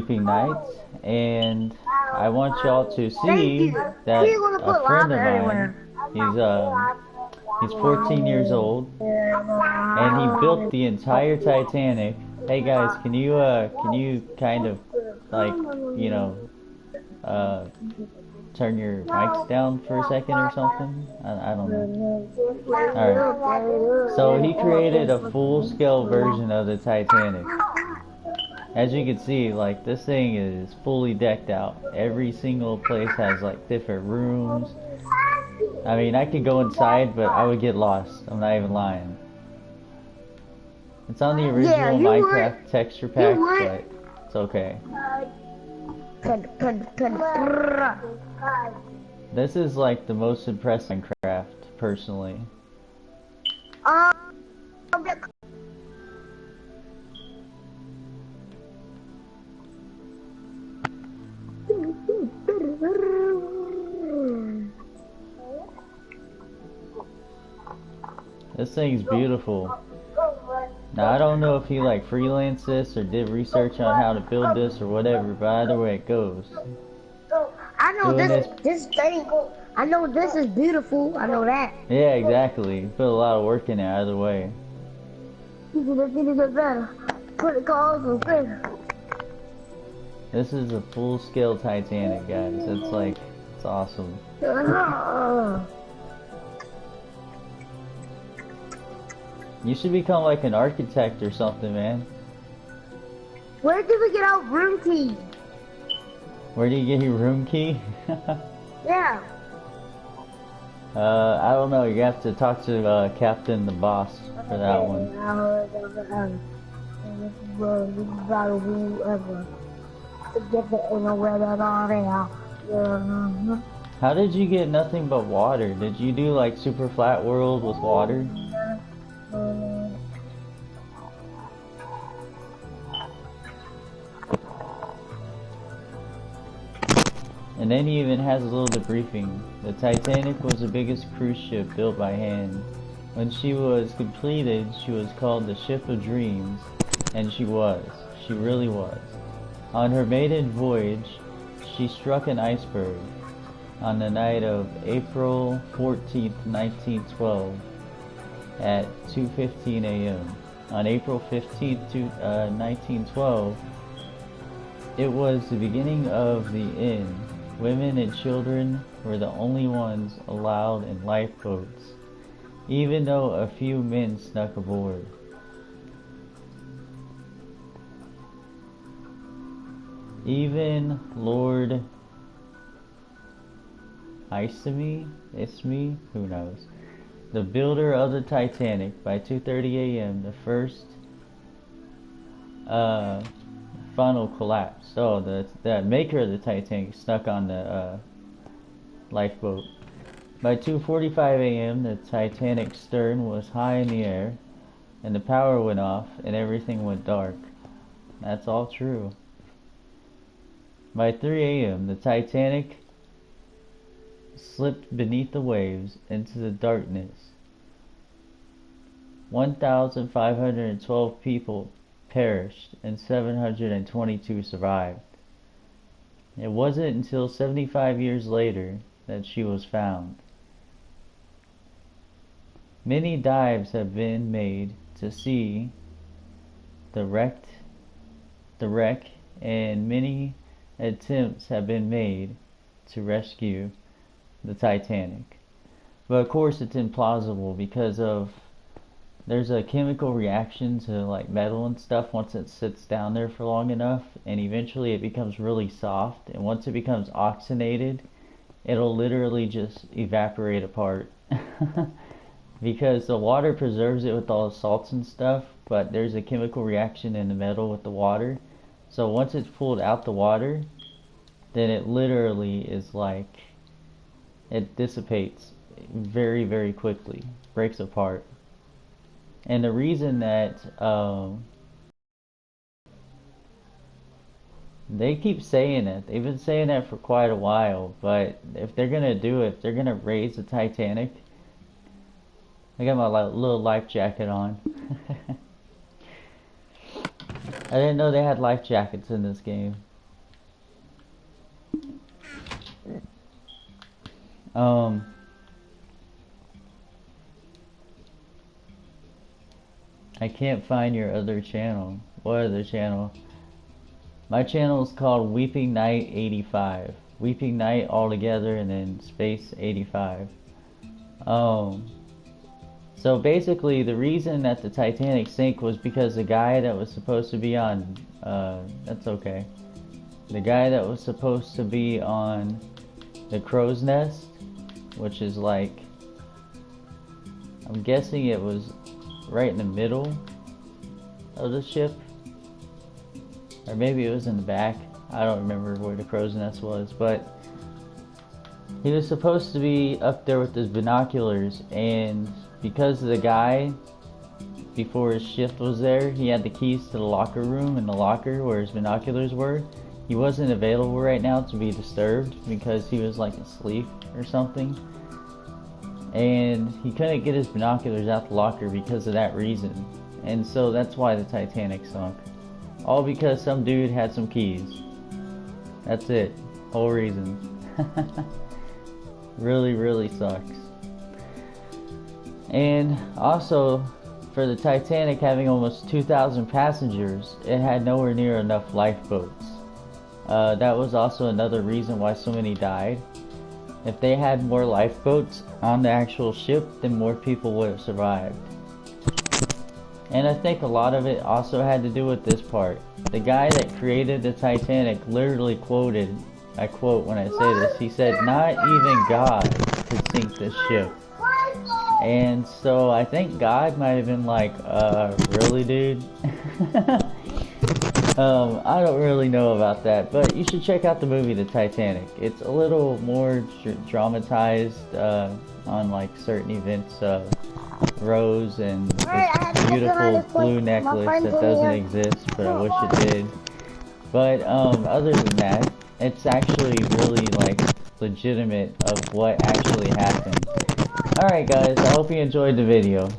debriefing night, and I want y'all to Thank see you. that We're gonna a put friend lava of mine, everywhere. he's 14 years old, and he built the entire Titanic. Hey guys, can you kind of like, you know, uh, turn your mics down for a second or something? I don't know. Alright. So he created a full-scale version of the Titanic. As you can see, like, this thing is fully decked out. Every single place has like different rooms. I mean, I could go inside, but I would get lost. I'm not even lying. It's on the Yeah, original you would. Minecraft texture You pack, would. but it's okay. This is like the most impressive Minecraft, personally. Um, This thing's beautiful. Now, I don't know if he like freelanced this or did research on how to build this or whatever, but either way it goes. I know Doing this this, this thing. I know this is beautiful. I know that. yeah, exactly. Put a lot of work in it either way. You can get better. Put it calls and things. This is a full-scale Titanic, guys. It's like, it's awesome. You should become like an architect or something, man. Where did we get our room key? Where do you get your room key? Yeah. I don't know. You have to talk to Captain the Boss for that one. How did you get nothing but water? Did you do like super flat world with water? And then he even has a little debriefing. The Titanic was the biggest cruise ship built by hand. When she was completed, she was called the Ship of Dreams, and she was. She really was. On her maiden voyage, she struck an iceberg on the night of April 14th, 1912 at 2:15 a.m. On April 15th, 1912, it was the beginning of the end. Women and children were the only ones allowed in lifeboats, even though a few men snuck aboard. Even Lord Ismay, who knows, the builder of the Titanic, by 2:30 a.m. the first funnel collapsed. So the maker of the Titanic snuck on the lifeboat. By 2:45 a.m. the Titanic's stern was high in the air, and the power went off, and everything went dark. That's all true. By 3 a.m. the Titanic slipped beneath the waves into the darkness. 1,512 people perished and 722 survived. It wasn't until 75 years later that she was found. Many dives have been made to see the wreck, and many attempts have been made to rescue the Titanic. But of course it's implausible because of there's a chemical reaction to like metal and stuff once it sits down there for long enough, and eventually it becomes really soft, and once it becomes oxygenated it'll literally just evaporate apart. Because the water preserves it with all the salts and stuff, but there's a chemical reaction in the metal with the water, so once it's pulled out the water, then it literally is like it dissipates very, very quickly, breaks apart. And the reason that they keep saying it, they've been saying that for quite a while, but if they're gonna do it, if they're gonna raise the Titanic, I got my little life jacket on. I didn't know they had life jackets in this game. I can't find your other channel. What other channel? My channel is called Weeping Night 85. Weeping Night all together and then space 85. So basically the reason that the Titanic sank was because the guy that was supposed to be on, that's okay. The guy that was supposed to be on the crow's nest, which is like, I'm guessing it was right in the middle of the ship, or maybe it was in the back. I don't remember where the crow's nest was, but he was supposed to be up there with his binoculars, and because the guy before his shift was there, he had the keys to the locker room and the locker where his binoculars were. He wasn't available right now to be disturbed because he was like asleep or something, and he couldn't get his binoculars out the locker because of that reason. And so that's why the Titanic sunk. All because some dude had some keys. That's it. Whole reason. Really, really sucks. And also, for the Titanic having almost 2,000 passengers, it had nowhere near enough lifeboats. That was also another reason why so many died. If they had more lifeboats on the actual ship, then more people would have survived. And I think a lot of it also had to do with this part. The guy that created the Titanic literally quoted, I quote when I say this, he said, "Not even God could sink this ship." And so I think God might have been like, really, dude? I don't really know about that, but you should check out the movie The Titanic. It's a little more dramatized on like certain events. Rose and this beautiful blue necklace that doesn't exist, but I wish it did. But other than that, it's actually really like legitimate of what actually happened. Alright guys, I hope you enjoyed the video.